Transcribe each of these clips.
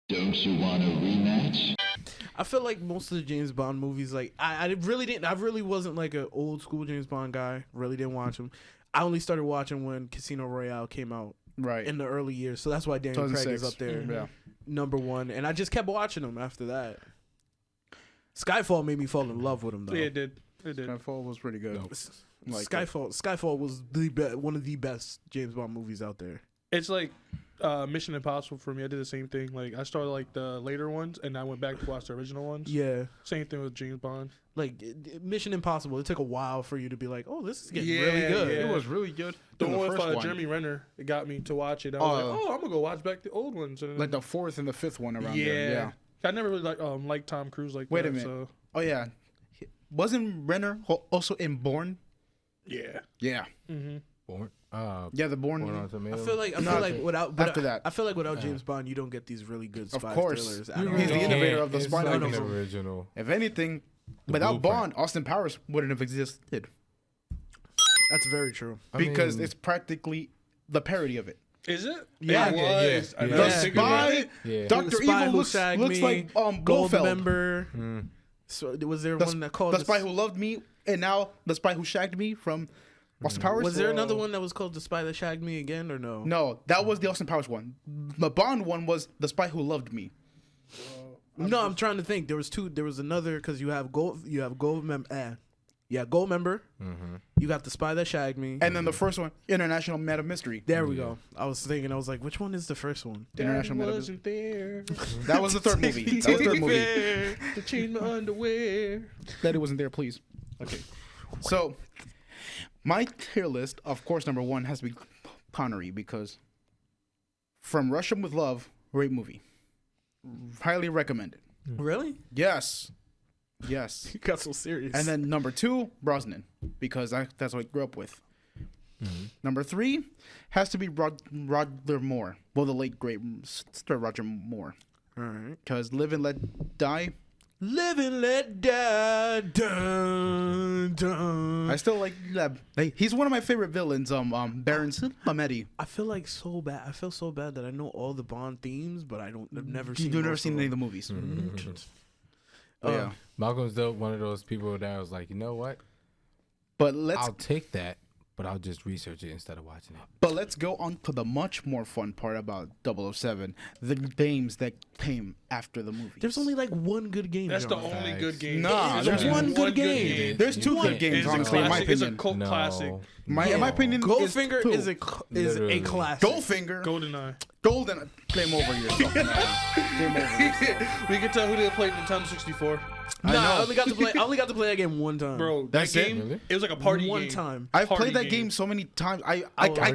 Don't you want a rematch? I feel like most of the James Bond movies, like I really didn't. I really wasn't like an old school James Bond guy. Really didn't watch them. I only started watching when Casino Royale came out. Right. In the early years, so that's why Daniel Craig is up there, number one. And I just kept watching them after that. Skyfall made me fall in love with him, though. Yeah, it did. It did. Skyfall was pretty good. Like Skyfall was one of the best James Bond movies out there. It's like Mission Impossible for me. I did the same thing. Like I started like the later ones, and I went back to watch the original ones. Yeah. Same thing with James Bond. Like Mission Impossible, it took a while for you to be like, "Oh, this is getting really good." Yeah. It was really good. The one with Jeremy Renner, it got me to watch it. I was like, "Oh, I'm gonna go watch back the old ones." And like the fourth and the fifth one around there. Yeah. I never really liked Tom Cruise like that. Wait a minute. So. Oh yeah, wasn't Renner also in Bourne? Yeah. Yeah. Mm-hmm. Bourne. Yeah, the Bourne. I feel like without James Bond, you don't get these really good spy thrillers. He's the innovator of the spy like novels. original. If anything, without Bond, Austin Powers wouldn't have existed. That's very true. Because it's practically the parody of it. Is it? Yeah. The spy, Dr. Evil looks like Goldmember. So was there one that called The Spy Who Loved Me, and now The Spy Who Shagged Me from Austin Powers? Was there another one that was called The Spy That Shagged Me Again, or no? No, that was the Austin Powers one. The Bond one was The Spy Who Loved Me. I'm trying to think. There was two. There was another because you have Goldmember. Mm-hmm. You got The Spy That Shagged Me, and then the first one, International Man of Mystery. There we go. I was like, which one is the first one? International Man of wasn't there. That was the third movie. That was the third movie. To change my underwear. Daddy wasn't there, please. Okay. So, my tier list, of course, number one has to be Connery because From Russia with Love, great movie. Highly recommended. Really? Yes. Yes. You got so serious. And then number two, Brosnan, because that's what I grew up with. Mm-hmm. Number three has to be Roger Moore. Well, the late, great Sir Roger Moore. All right. Because Live and Let Die. Live and Let Die. Dun, dun. I still like that. He's one of my favorite villains, Baron Samedi. I feel like so bad. I feel so bad that I know all the Bond themes, but I've never seen. You've never seen any of the movies. Mm-hmm. Yeah. Malcolm's one of those people that was like, you know what? But I'll take that, but I'll just research it instead of watching it. But let's go on to the much more fun part about 007, the games that came after the movie. There's only like one good game. That's the only good game. Nah, there's one good game. There's two good games, honestly, in my opinion. It's a cult classic. In my opinion, Goldfinger is a classic. Goldfinger. GoldenEye. Game over yourself. Game over yourself. We can tell who didn't play Nintendo 64. I only got to play that game one time. Bro, that's that game, Really? it was like a party one game. time. I've played that game so many times. I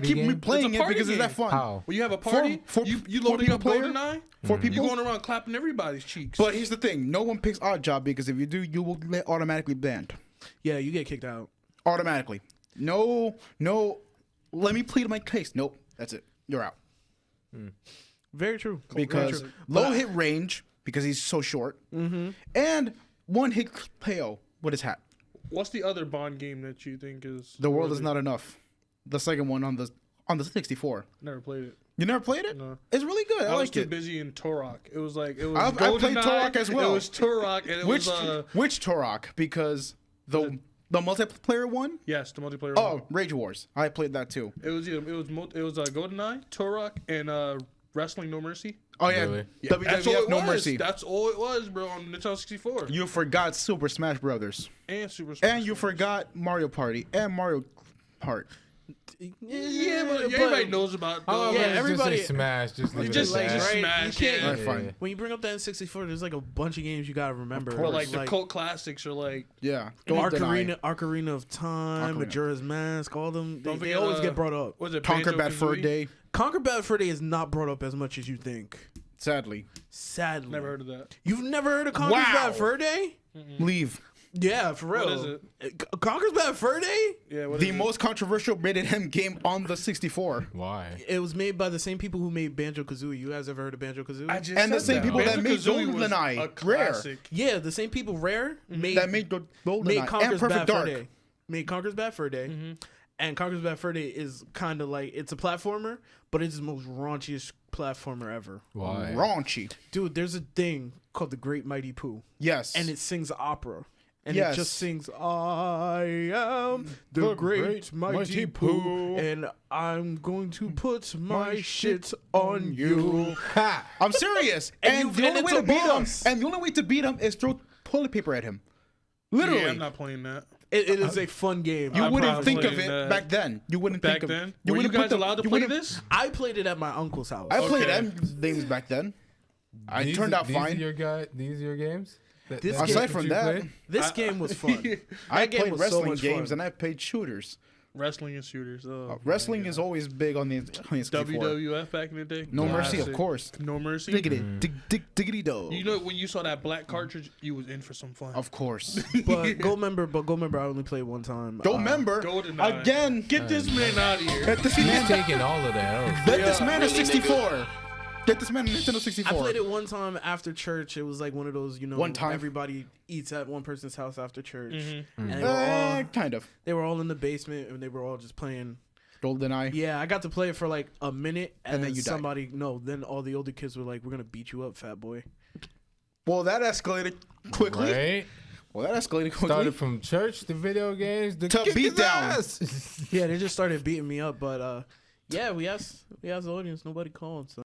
keep replaying it because it's that fun. How? When you have a party, you loading up GoldenEye, Four people? you going around clapping everybody's cheeks. But here's the thing. No one picks Odd Job because if you do, you will get automatically banned. Yeah, you get kicked out. Automatically. No. Let me plead my case. Nope. That's it. You're out. Very true. Because low hit range, because he's so short, and one hit KO with his hat. What's the other Bond game that you think is... The World Is Not Enough. The second one on the 64. Never played it. You never played it? No. It's really good. I was liked too it. busy in Turok. It was like... I played Turok as well. It was Turok and it Which was... Turok? Because the multiplayer one? Yes, the multiplayer Oh, one. Rage Wars. I played that too. It was GoldenEye, Turok, and Wrestling No Mercy. Oh yeah, Really? WWF No Mercy. That's all it was, bro, on Nintendo 64. You forgot Super Smash Brothers, And Super Smash. and you forgot Mario Party and Mario Kart. Yeah, but everybody knows about those. Yeah, everybody- Just say Smash. Just leave it Just at that. smash. You can't- Yeah. All right, fine. When you bring up that N64, there's like a bunch of games you gotta remember. Or like the cult classics are like... Yeah, Arcarina of Time, Ocarina. Majora's Mask, all them. They forget, always get brought up. Was it Conquer Bad Fur Banjo-Kazooie? Day. Conquer Bad Fur Day is not brought up as much as you think. Sadly, Sadly. Never heard of that. You've never heard of Conquer's Wow. Bad Fur Day? leave. Yeah, for real. What is it? Conquer's Bad Fur Day? Yeah, what The is it? most controversial rated M game on the 64. Why? It was made by the same people who made Banjo Kazooie. You guys ever heard of Banjo Kazooie? And the same people that made Banjo-Kazooie was GoldenEye a Rare. classic. Yeah, the same people Rare made That made GoldenEye made and Conquer's Perfect Bad Dark. Fur Day. Made Conquer's Bad Fur Day. And Conquer's Bad Fur Day is kind of like, it's a platformer, but it's the most raunchiest platformer ever. Why? Raunchy. Dude, there's a thing called the Great Mighty Pooh, Yes. and it sings opera. And Yes. it just sings, I am the great mighty Pooh, and I'm going to put my shit on you. I'm serious. And and you- the and only it's way a to beat him, boss. and the only way to beat him is throw toilet paper at him. Literally. Yeah, I'm not playing that. It is a fun game. You I'm wouldn't probably think of playing it that. back then. You wouldn't Back think of then, You were you wouldn't put guys the- allowed to you play wouldn't- this? I played it at my uncle's house. I played Okay. them things back then. I These- turned out these fine. Are these are your games? This That's game- what Aside from you that, play? This game was fun. I That game played was so wrestling much games fun. and I played shooters. Wrestling and shooters. Oh, Wrestling is always big on the N64. WWF back in the day. No Mercy, of Classic. course. No Mercy. Diggity, diggity dog. You know when you saw that black cartridge, you was in for some fun. Of course. But Gold Member, I only played one time. Don't remember. GoldenEye. Again, Get this man out of here. get this He's man. taking all of that. Get this man a 64. Get this man a Nintendo 64. I played it one time after church. It was like one of those, One time? everybody eats at one person's house after church. Mm-hmm. And Kind of. they were all in the basement and they were all just playing. GoldenEye. Yeah, I got to play it for like a minute and, And then then you died. somebody, then all the older kids were like, we're going to beat you up, fat boy. Well, that escalated quickly. Right? Well, that escalated quickly. Started from church to video games to To kick beat his down. ass. Yeah, they just started beating me up. But yeah, we asked the audience. Nobody called. So.